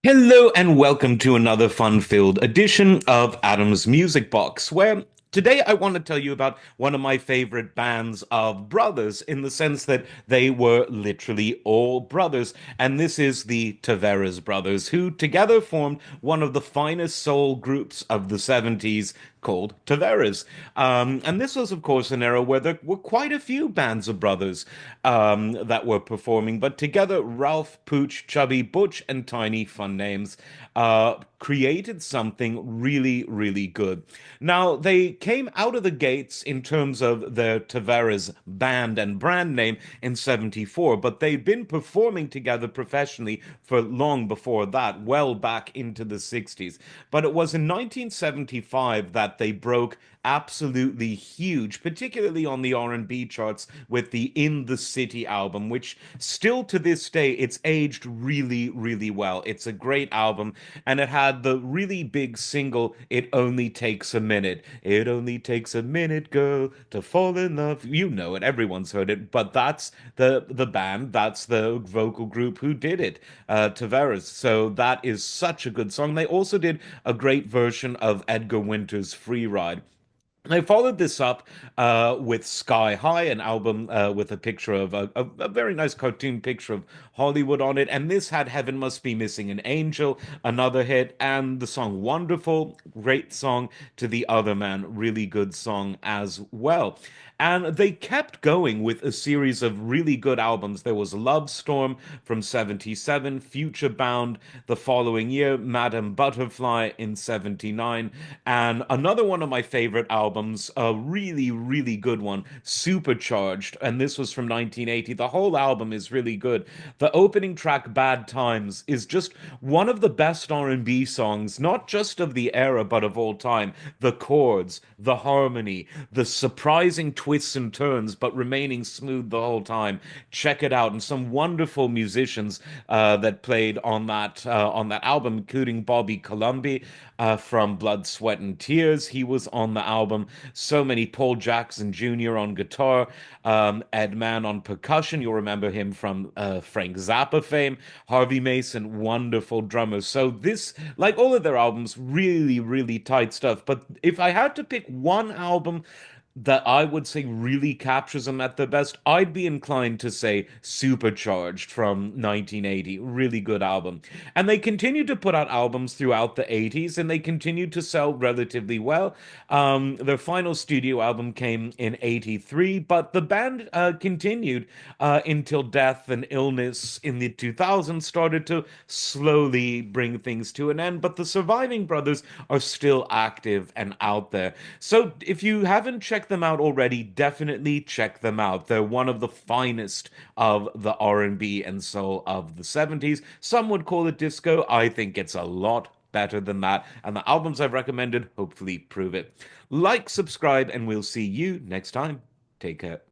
Hello and welcome to another fun-filled edition of Adam's Music Box, where today I want to tell you about one of my favorite bands of brothers in the sense that they were literally all brothers. And this is the Tavares brothers, who together formed one of the finest soul groups of the 70s called Tavares. And this was, of course, an era where there were quite a few bands of brothers that were performing, but together, Ralph, Pooch, Chubby, Butch, and Tiny, fun names, created something really, really good. Now, they came out of the gates in terms of their Tavares band and brand name in 74, but they'd been performing together professionally for long before that, well back into the 60s. But it was in 1975 that they broke absolutely huge, particularly on the R&B charts with the In the City album, which still to this day it's aged really, really well. It's a great album, and it had the really big single It Only Takes a Minute. It only takes a minute, girl, to fall in love. You know it, everyone's heard it, but that's the band, that's the vocal group who did it, Tavares. So that is such a good song. They also did a great version of Edgar Winter's Free Ride. They followed this up with Sky High, an album with a picture of a very nice cartoon picture of Hollywood on it. And this had Heaven Must Be Missing an Angel, another hit, and the song Wonderful, great song to the Other Man, really good song as well. And they kept going with a series of really good albums. There was Love Storm from 77, Future Bound the following year, Madame Butterfly in 79, and another one of my favorite albums, a really, really good one, Supercharged, and this was from 1980. The whole album is really good. The opening track, Bad Times, is just one of the best R&B songs, not just of the era, but of all time. The chords, the harmony, the surprising twists and turns, but remaining smooth the whole time. Check it out. And some wonderful musicians that played on that album, including Bobby Colomby from Blood, Sweat, and Tears. He was on the album. So many Paul Jackson Jr. on guitar, Ed Mann on percussion. You'll remember him from Frank Zappa fame. Harvey Mason, wonderful drummer. So this, like all of their albums, really, really tight stuff. But if I had to pick one album that I would say really captures them at their best, I'd be inclined to say Supercharged from 1980. Really good album. And they continued to put out albums throughout the 80s, and they continued to sell relatively well. Their final studio album came in 83, but the band continued until death and illness in the 2000s started to slowly bring things to an end. But the surviving brothers are still active and out there. So if you haven't checked them out already, definitely check them out. They're one of the finest of the R&B and soul of the 70s. Some would call it disco. I think it's a lot better than that. And the albums I've recommended hopefully prove it. Like, subscribe, and we'll see you next time. Take care.